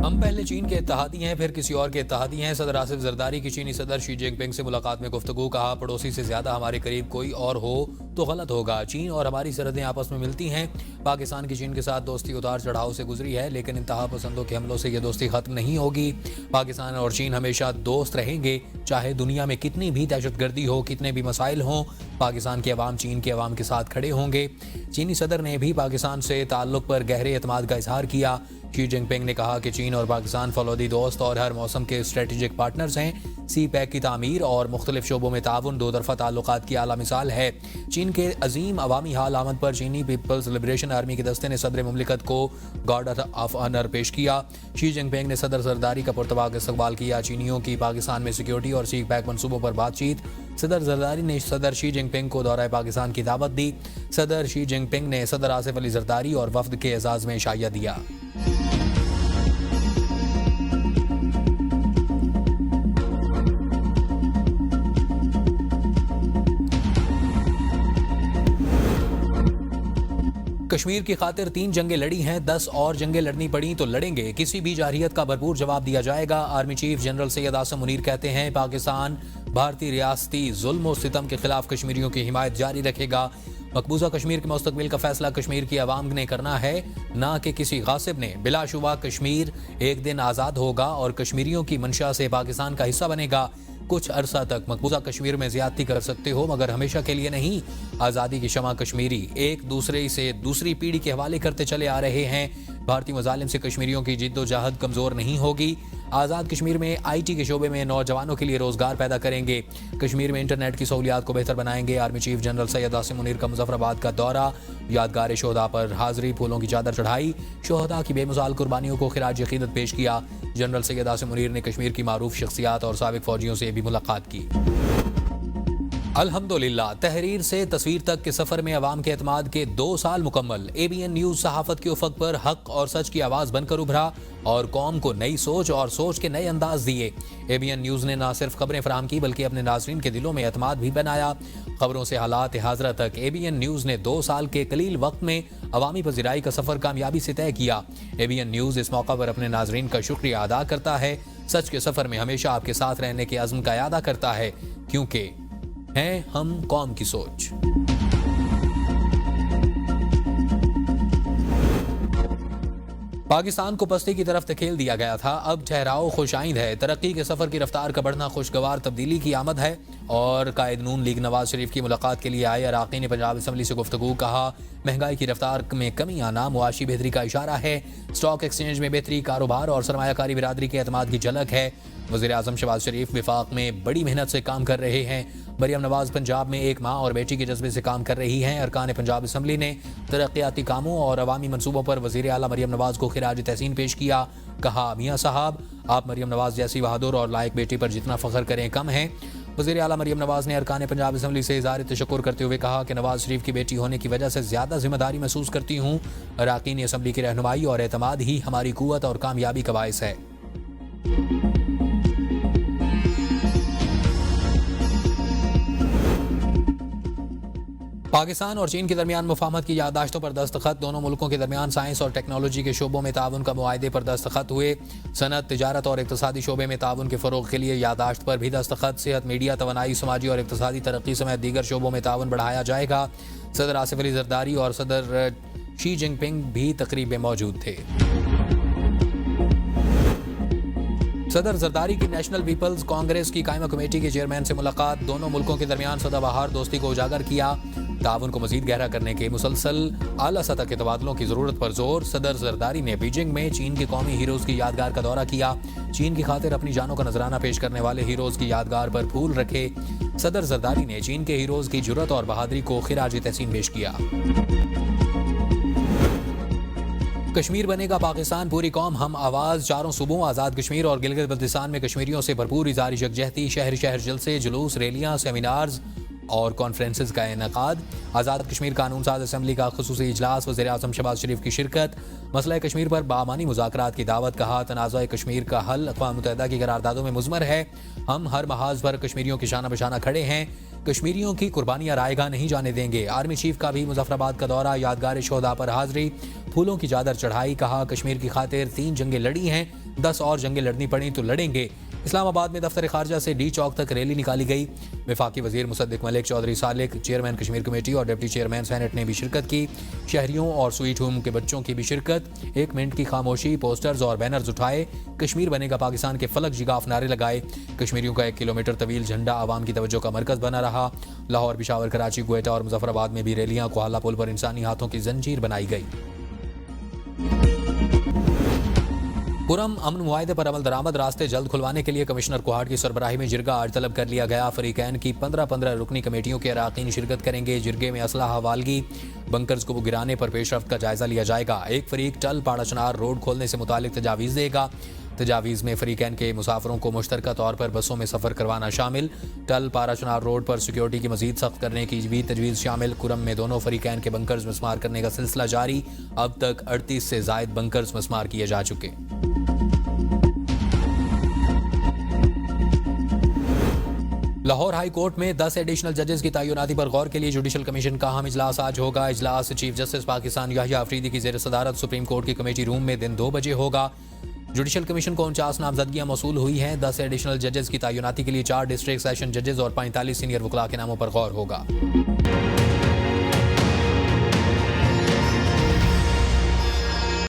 हम पहले चीन के इत्तेहादी हैं, फिर किसी और के इत्तेहादी हैं। सदर आसिफ जरदारी की चीनी सदर शी जिनपिंग से मुलाकात में गुफ्तगू। कहा, पड़ोसी से ज्यादा हमारे करीब कोई और हो तो गलत होगा। चीन और हमारी सरहदें आपस में मिलती हैं। पाकिस्तान की चीन के साथ दोस्ती उतार चढ़ाव से गुजरी है, लेकिन इंतहा पसंदों के हमलों से यह दोस्ती खत्म नहीं होगी। पाकिस्तान और चीन हमेशा दोस्त रहेंगे, चाहे दुनिया में कितनी भी दहशतगर्दी हो, कितने भी मसाइल हों। पाकिस्तान के अवाम चीन के अवाम के साथ खड़े होंगे। चीनी सदर ने भी पाकिस्तान से ताल्लुक पर गहरे एतमाद का इजहार किया। शी जिनपिंग ने कहा कि चीन और पाकिस्तान फौलादी दोस्त और हर मौसम के स्ट्रेटेजिक पार्टनर्स हैं। सी पैक की तामीर और मुख्तलिफ शोबों में ताउन दो तरफा ताल्लुकात की आला मिसाल है। चीन के अजीम अवामी हाल आमद पर चीनी पीपल्स लिबरेशन आर्मी के दस्ते ने सदर मुमलिकत को गार्ड ऑफ ऑनर पेश किया। शी जिनपिंग ने सदर जरदारी का पुरतबाक इस्तकबाल किया। चीनियों की पाकिस्तान में सिक्योरिटी और सी पैक मनसूबों पर बातचीत। सदर जरदारी ने सदर शी जिनपिंग को दौरा पाकिस्तान की दावत दी। सदर शी जिनपिंग ने सदर आसिफ अली जरदारी और वफद के एजाज में शाया दिया। कश्मीर की खातिर 3 जंगें लड़ी हैं, 10 और जंगें लड़नी पड़ी तो लड़ेंगे। किसी भी जारहियत का भरपूर जवाब दिया जाएगा। Army chief general Syed Asim Munir कहते हैं, पाकिस्तान भारतीय रियासती जुल्म और सितम के खिलाफ कश्मीरियों की हिमायत जारी रखेगा। मकबूजा कश्मीर के मुस्तकबिल का फैसला कश्मीर की आवाम ने करना है, ना कि किसी गासिब ने। बिलाशुबा कश्मीर एक दिन आज़ाद होगा और कश्मीरियों की मंशा से पाकिस्तान का हिस्सा बनेगा। कुछ अरसा तक मकबूजा कश्मीर में ज्यादती कर सकते हो, मगर हमेशा के लिए नहीं। आज़ादी की शमा कश्मीरी एक दूसरे से दूसरी पीढ़ी के हवाले करते चले आ रहे हैं। भारतीय मजालिम से कश्मीरियों की जिद्दोजहद कमज़ोर नहीं होगी। आज़ाद कश्मीर में IT के शोबे में नौजवानों के लिए रोजगार पैदा करेंगे। कश्मीर में इंटरनेट की सहूलियात को बेहतर बनाएंगे। Army chief general Syed Asim Munir का मुजफ्फराबाद का दौरा। यादगार शोहदा पर हाजिरी, फूलों की चादर चढ़ाई, शोहदा की बेमिसाल कुर्बानियों को खिराज अकीदत पेश किया। जनरल सैयद आसिम मुनीर ने कश्मीर की मारूफ शख्सियात और साबिक फौजियों से भी मुलाकात की। अल्हम्दुलिल्लाह, तहरीर से तस्वीर तक के सफर में अवाम के एतमाद के 2 साल मुकम्मल। ABN न्यूज सहाफत के उफक पर हक और सच की आवाज बनकर उभरा और कौम को नई सोच और सोच के नए अंदाज दिए। ABN न्यूज ने न सिर्फ खबरें फराहम की, बल्कि अपने नाजरीन के दिलों में एतमाद भी बनाया। खबरों से हालात हाजरा तक ABN न्यूज ने 2 साल के कलील वक्त में अवामी पजीराई का सफर कामयाबी से तय किया। ABN न्यूज इस मौका पर अपने नाजरीन का शुक्रिया अदा करता है। सच के सफर में हमेशा आपके साथ रहने के अज़्म का अदा करता है, क्योंकि हैं हम कौम की सोच। पाकिस्तान को पस्ती की तरफ धकेल दिया गया था, अब ठहराव खुशाइंद है। तरक्की के सफर की रफ्तार का बढ़ना खुशगवार तब्दीली की आमद है। और कायद नून लीग नवाज शरीफ की मुलाकात के लिए आए अराकीन ने पंजाब असम्बली से गुफ्तगू। कहा, महंगाई की रफ्तार में कमी आना मुआशी बेहतरी का इशारा है। स्टॉक एक्सचेंज में बेहतरी कारोबार और सरमायाकारी बिरादरी के एतमाद की झलक है। वज़ीर आज़म शहबाज शरीफ विफाक में बड़ी मेहनत से काम कर रहे हैं। मरियम नवाज पंजाब में एक माँ और बेटी के जज्बे से काम कर रही हैं। अरकान पंजाब असम्बली ने तरक्याती कामों और अवामी मनसूबों पर वज़ीर आला मरियम नवाज को खिराज तहसीन पेश किया। कहा, मियाँ साहब, आप मरियम नवाज जैसी बहादुर और लायक बेटी पर जितना फ़ख्र करें कम है। वज़ीर आला मरियम नवाज ने अरकान पंजाब असम्बली से इज़हार तशक्कुर करते हुए कहा कि नवाज शरीफ की बेटी होने की वजह से ज़्यादा जिम्मेदारी महसूस करती हूँ। अरकान असम्बली की रहनुमाई और एतमाद ही हमारी कुव्वत और कामयाबी का बाइस है। पाकिस्तान और चीन के दरमियान मुफाहमत की याददाश्तों पर दस्तखत। दोनों मुल्कों के दरमियान साइंस और टेक्नोलॉजी के शोबों में ताउन का मुआहदे पर दस्तखत हुए। सनत, तिजारत और इक्तसादी शोबे में ताउन के फ़रोग़ के लिए याददाश्त पर भी दस्तखत। सेहत, मीडिया, तवानाई, समाजी और इक्तसादी तरक्की समेत दीगर शोबों में ताउन बढ़ाया जाएगा। सदर आसिफ अली जरदारी और सदर शी जिनपिंग भी तकरीब में मौजूद थे। सदर जरदारी की नेशनल पीपल्स कांग्रेस की कायमा कमेटी के चेयरमैन से मुलाकात। दोनों मुल्कों के दरमियान सदाबहार दोस्ती को उजागर किया। ताउन को मजीद गहरा करने के मुसलसल आला सतह के तबादलों की जरूरत पर जोर। सदर जरदारी ने बीजिंग में चीन के कौमी हीरोज की यादगार का दौरा किया। चीन की खातिर अपनी जानों का नजराना पेश करने वाले हीरोज की यादगार पर फूल रखे। सदर जरदारी ने चीन के हीरोज की जुर्रत और बहादुरी को खिराज तहसीन पेश किया। कश्मीर बनेगा पाकिस्तान, पूरी कौम हम आवाज़। चारों सूबों आज़ाद कश्मीर और गिलगित बल्तिस्तान में कश्मीरियों से भरपूर इज़हार यकजहती। शहर शहर जलसे, जुलूस, रैलियाँ, सेमिनार्स और कॉन्फ्रेंसेस का इनेकाद। आज़ाद कश्मीर कानून साज असम्बली का खुसूसी इजलास। वज़ीर आज़म शहबाज शरीफ की शिरकत। मसला कश्मीर पर बामानी मुज़ाकरात की दावत। कहा, तनाज़ा कश्मीर का हल अक़वाम मुत्तहिदा की करारदादों में मुज़मर है। हम हर महाज पर कश्मीरियों के शाना बशाना खड़े हैं। कश्मीरियों की कुर्बानियां रायगा नहीं जाने देंगे। आर्मी चीफ का भी मुजफ्फराबाद का दौरा। यादगार शोहदा पर हाजिरी। फूलों की चादर चढ़ाई। कहा कश्मीर की खातिर 3 जंगें लड़ी हैं, 10 और जंगें लड़नी पड़ी तो लड़ेंगे। इस्लामाबाद में दफ्तर खारजा से डी चौक तक रैली निकाली गई। वफाकी वजीर मुसद्दिक मलिक, चौधरी सालिक, चेयरमैन कश्मीर कमेटी और डिप्टी चेयरमैन सेनेट ने भी शिरकत की। शहरियों और स्वीट होम के बच्चों की भी शिरकत। 1 मिनट की खामोशी, पोस्टर्स और बैनर्स उठाए। कश्मीर बनेगा पाकिस्तान के फलक जिगाफ नारे लगाए। कश्मीरियों का 1 किलोमीटर तवील झंडा आवाम की तवज्जो का मरकज बना रहा। लाहौर, पिशावर, कराची, क्वेटा और मुजफ्फराबाद में भी रैलियां। कोहाला पुल पर इंसानी हाथों की जंजीर बनाई गई। पुरम अमन मुआहदे पर अमल दरामद। रास्ते जल्द खुलवाने के लिए कमिश्नर कोहाट की सरबराही में जिरगा आज तलब कर लिया गया। फरीकैन की 15-15 रुकनी कमेटियों के अराकीन शिरकत करेंगे। जिरगे में असलाह हवालगी, बंकर्स को गिराने पर पेशरफ्त का जायजा लिया जाएगा। एक फरीक टल पाड़ा चनार रोड खोलने से मुतालिक तजावीज़ देगा। तजावीज़ में फरीकैन के मुसाफरों को मुश्तरका तौर पर बसों में सफ़र करवाना शामिल। टल पारा चनार रोड पर सिक्योरिटी की मजीद सख्त करने की भी तजवीज़ शामिल। कुरम में दोनों फरीकैन के बंकर्स मिसमार करने का सिलसिला जारी। अब तक 38 से जायद बंकर्स मिसमार किए जा चुके। लाहौर हाई कोर्ट में 10 एडिशनल जजेस की तैनाती पर गौर के लिए जुडिशल कमीशन का अहम इजलास आज होगा। इजलास चीफ जस्टिस पाकिस्तान याहिया अफरीदी की ज़ेर सदारत सुप्रीम कोर्ट की कमेटी रूम में दिन 2 बजे होगा। जुडिशल कमीशन को 49 नामजदगियां मौसूल हुई हैं। 10 एडिशनल जजेस की तैनाती के लिए 4 डिस्ट्रिक्ट सेशन जजेस और 45 सीनियर वकला के नामों पर गौर होगा।